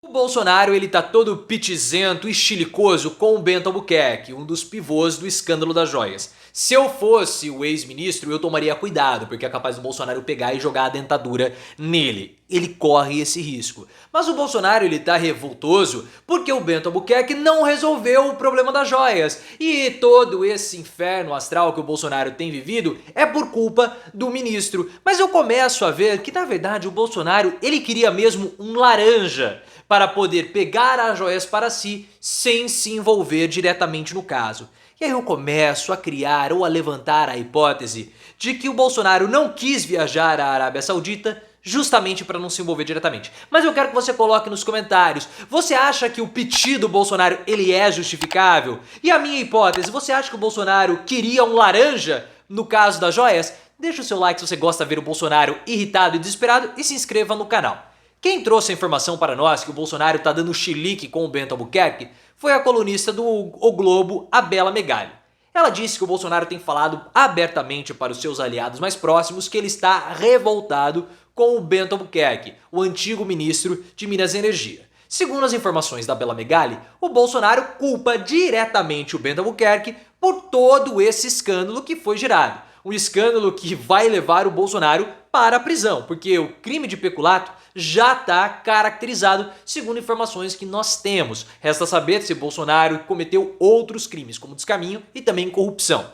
O Bolsonaro ele tá todo pitizento e chilicoso com o Bento Albuquerque, um dos pivôs do escândalo das joias. Se eu fosse o ex-ministro, eu tomaria cuidado, porque é capaz do Bolsonaro pegar e jogar a dentadura nele. Ele corre esse risco. Mas o Bolsonaro ele tá revoltoso porque o Bento Albuquerque não resolveu o problema das joias. E todo esse inferno astral que o Bolsonaro tem vivido é por culpa do ministro. Mas eu começo a ver que na verdade o Bolsonaro ele queria mesmo um laranja para poder pegar as joias para si sem se envolver diretamente no caso. E aí eu começo a criar ou a levantar a hipótese de que o Bolsonaro não quis viajar à Arábia Saudita justamente para não se envolver diretamente. Mas eu quero que você coloque nos comentários, você acha que o piti do Bolsonaro ele é justificável? E a minha hipótese, você acha que o Bolsonaro queria um laranja no caso das joias? Deixa o seu like se você gosta de ver o Bolsonaro irritado e desesperado e se inscreva no canal. Quem trouxe a informação para nós que o Bolsonaro está dando chilique com o Bento Albuquerque foi a colunista do O Globo, a Bela Megali. Ela disse que o Bolsonaro tem falado abertamente para os seus aliados mais próximos que ele está revoltado com o Bento Albuquerque, o antigo ministro de Minas e Energia. Segundo as informações da Bela Megali, o Bolsonaro culpa diretamente o Bento Albuquerque por todo esse escândalo que foi gerado. Um escândalo que vai levar o Bolsonaro para a prisão, porque o crime de peculato já está caracterizado segundo informações que nós temos. Resta saber se Bolsonaro cometeu outros crimes, como descaminho e também corrupção.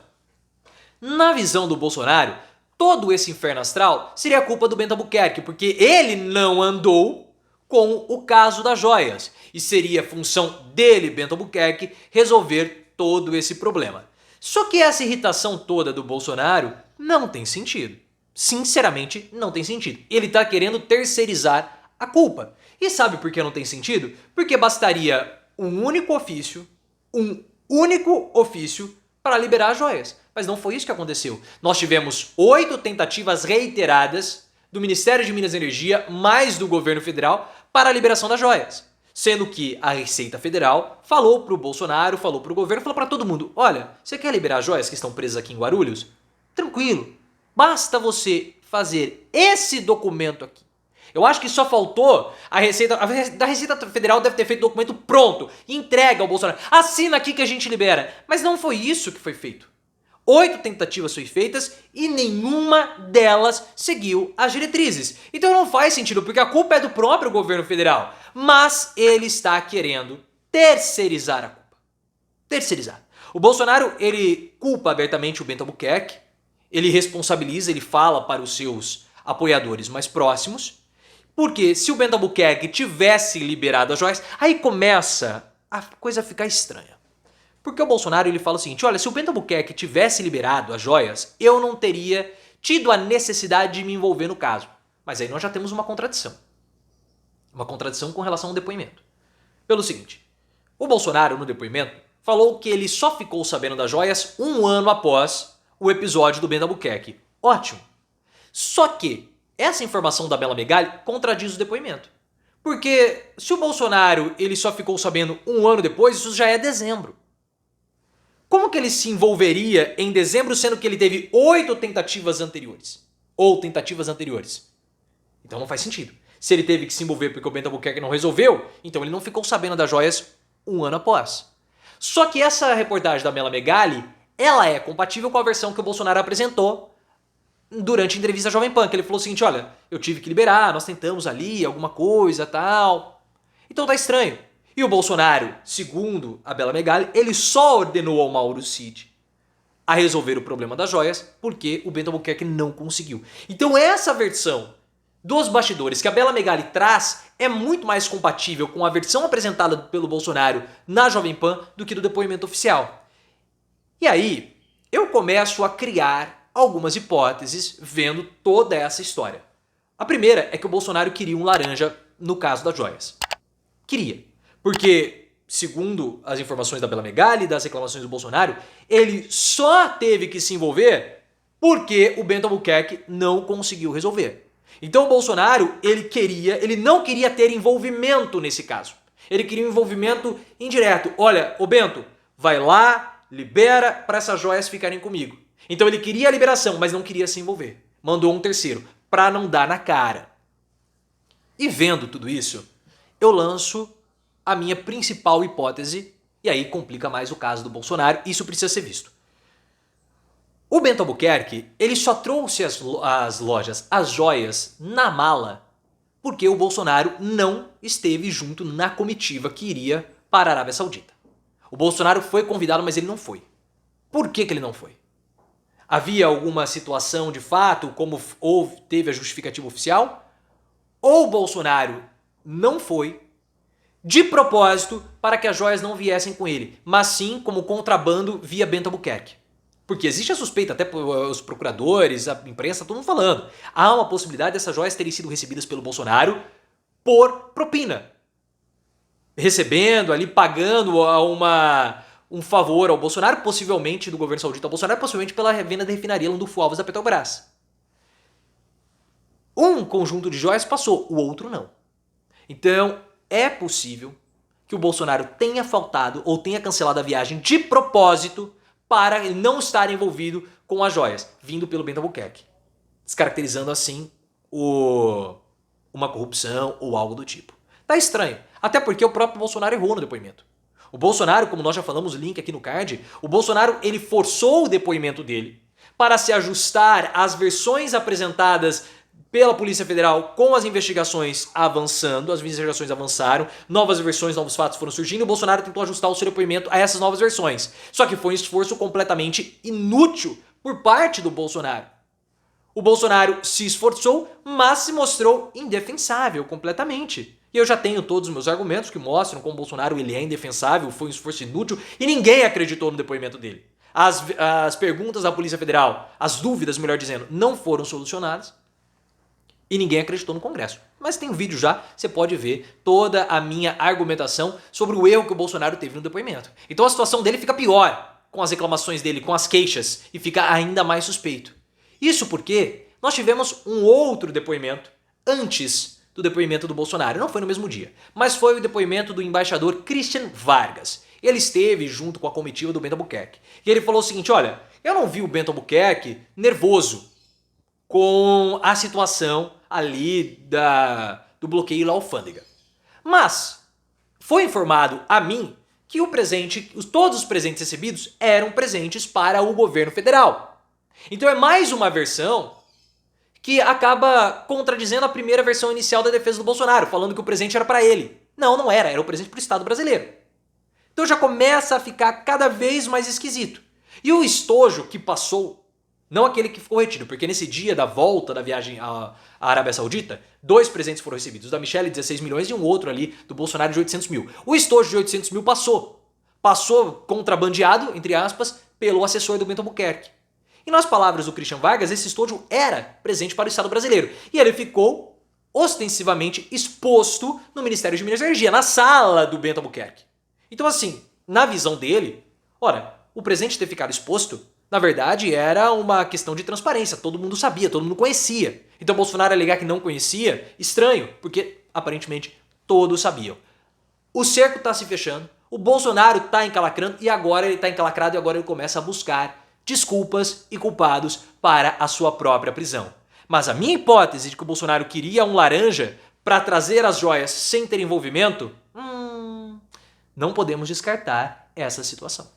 Na visão do Bolsonaro, todo esse inferno astral seria culpa do Bento Albuquerque, porque ele não andou com o caso das joias. E seria função dele, Bento Albuquerque, resolver todo esse problema. Só que essa irritação toda do Bolsonaro não tem sentido. Sinceramente, não tem sentido. Ele está querendo terceirizar a culpa. E sabe por que não tem sentido? Porque bastaria um único ofício para liberar as joias. Mas não foi isso que aconteceu. Nós tivemos 8 tentativas reiteradas do Ministério de Minas e Energia, mais do governo federal, para a liberação das joias. Sendo que a Receita Federal falou para o Bolsonaro, falou para o governo, falou para todo mundo: olha, você quer liberar as joias que estão presas aqui em Guarulhos? Tranquilo, basta você fazer esse documento aqui. Eu acho que só faltou a Receita Federal deve ter feito o documento pronto, entrega ao Bolsonaro, assina aqui que a gente libera. Mas não foi isso que foi feito. 8 tentativas foram feitas e nenhuma delas seguiu as diretrizes. Então não faz sentido, porque a culpa é do próprio governo federal. Mas ele está querendo terceirizar a culpa. Terceirizar. O Bolsonaro, ele culpa abertamente o Bento Albuquerque, ele responsabiliza, ele fala para os seus apoiadores mais próximos, porque se o Bento Albuquerque tivesse liberado as joias, aí começa a coisa a ficar estranha. Porque o Bolsonaro ele fala o seguinte: olha, se o Bento Albuquerque tivesse liberado as joias, eu não teria tido a necessidade de me envolver no caso. Mas aí nós já temos uma contradição. Uma contradição com relação ao depoimento. Pelo seguinte, o Bolsonaro no depoimento falou que ele só ficou sabendo das joias um ano após o episódio do Bento Albuquerque. Ótimo. Só que essa informação da Bela Megali contradiz o depoimento. Porque se o Bolsonaro ele só ficou sabendo um ano depois, isso já é dezembro. Como que ele se envolveria em dezembro, sendo que ele teve 8 tentativas anteriores? Ou tentativas anteriores? Então não faz sentido. Se ele teve que se envolver porque o Bento Albuquerque não resolveu, então ele não ficou sabendo das joias um ano após. Só que essa reportagem da Bela Megali, ela é compatível com a versão que o Bolsonaro apresentou durante a entrevista à Jovem Pan, que ele falou o seguinte: olha, eu tive que liberar, nós tentamos ali alguma coisa, tal. Então tá estranho. E o Bolsonaro, segundo a Bela Megali, ele só ordenou ao Mauro Cid a resolver o problema das joias porque o Bento Albuquerque não conseguiu. Então essa versão dos bastidores que a Bela Megali traz é muito mais compatível com a versão apresentada pelo Bolsonaro na Jovem Pan do que do depoimento oficial. E aí, eu começo a criar algumas hipóteses vendo toda essa história. A primeira é que o Bolsonaro queria um laranja no caso das joias. Queria. Porque, segundo as informações da Bela Megali e das reclamações do Bolsonaro, ele só teve que se envolver porque o Bento Albuquerque não conseguiu resolver. Então o Bolsonaro, ele não queria ter envolvimento nesse caso. Ele queria um envolvimento indireto. Olha, ô Bento, vai lá, libera para essas joias ficarem comigo. Então ele queria a liberação, mas não queria se envolver. Mandou um terceiro, para não dar na cara. E vendo tudo isso, eu lanço a minha principal hipótese, e aí complica mais o caso do Bolsonaro, isso precisa ser visto. O Bento Albuquerque, ele só trouxe as lojas, as joias, na mala, porque o Bolsonaro não esteve junto na comitiva que iria para a Arábia Saudita. O Bolsonaro foi convidado, mas ele não foi. Por que ele não foi? Havia alguma situação de fato, como teve a justificativa oficial? Ou o Bolsonaro não foi de propósito para que as joias não viessem com ele, mas sim como contrabando via Bento Albuquerque. Porque existe a suspeita, até os procuradores, a imprensa, todo mundo falando. Há uma possibilidade dessas joias terem sido recebidas pelo Bolsonaro por propina. Recebendo ali, pagando um favor ao Bolsonaro, possivelmente do governo saudita ao Bolsonaro, possivelmente pela venda da refinaria Landulfo Alves da Petrobras. Um conjunto de joias passou, o outro não. Então, é possível que o Bolsonaro tenha faltado ou tenha cancelado a viagem de propósito para ele não estar envolvido com as joias, vindo pelo Bento Albuquerque, descaracterizando assim uma corrupção ou algo do tipo. Tá estranho, até porque o próprio Bolsonaro errou no depoimento. O Bolsonaro, como nós já falamos, link aqui no card, o Bolsonaro ele forçou o depoimento dele para se ajustar às versões apresentadas pela Polícia Federal com as investigações avançando, as investigações avançaram, novas versões, novos fatos foram surgindo, o Bolsonaro tentou ajustar o seu depoimento a essas novas versões. Só que foi um esforço completamente inútil por parte do Bolsonaro. O Bolsonaro se esforçou, mas se mostrou indefensável completamente. E eu já tenho todos os meus argumentos que mostram como o Bolsonaro ele é indefensável, foi um esforço inútil e ninguém acreditou no depoimento dele. As perguntas da Polícia Federal, as dúvidas, melhor dizendo, não foram solucionadas. E ninguém acreditou no Congresso. Mas tem um vídeo já, você pode ver toda a minha argumentação sobre o erro que o Bolsonaro teve no depoimento. Então a situação dele fica pior com as reclamações dele, com as queixas, e fica ainda mais suspeito. Isso porque nós tivemos um outro depoimento antes do depoimento do Bolsonaro. Não foi no mesmo dia, mas foi o depoimento do embaixador Christian Vargas. Ele esteve junto com a comitiva do Bento Albuquerque. E ele falou o seguinte, olha, eu não vi o Bento Albuquerque nervoso com a situação ali do bloqueio da alfândega. Mas foi informado a mim que todos os presentes recebidos eram presentes para o governo federal. Então é mais uma versão que acaba contradizendo a primeira versão inicial da defesa do Bolsonaro, falando que o presente era para ele. Não, não era, era o presente para o Estado brasileiro. Então já começa a ficar cada vez mais esquisito. E o estojo que passou, não aquele que ficou retido, porque nesse dia da volta da viagem à Arábia Saudita, 2 presentes foram recebidos, da Michelle 16 milhões e um outro ali do Bolsonaro de 800 mil. O estojo de 800 mil passou contrabandeado, entre aspas, pelo assessor do Bento Albuquerque. E nas palavras do Christian Vargas, esse estojo era presente para o Estado brasileiro. E ele ficou ostensivamente exposto no Ministério de Minas e Energia, na sala do Bento Albuquerque. Então assim, na visão dele, ora, o presente ter ficado exposto, na verdade, era uma questão de transparência. Todo mundo sabia, todo mundo conhecia. Então Bolsonaro alegar que não conhecia, estranho, porque aparentemente todos sabiam. O cerco está se fechando, o Bolsonaro está encalacrando e agora ele está encalacrado e agora ele começa a buscar desculpas e culpados para a sua própria prisão. Mas a minha hipótese de que o Bolsonaro queria um laranja para trazer as joias sem ter envolvimento, não podemos descartar essa situação.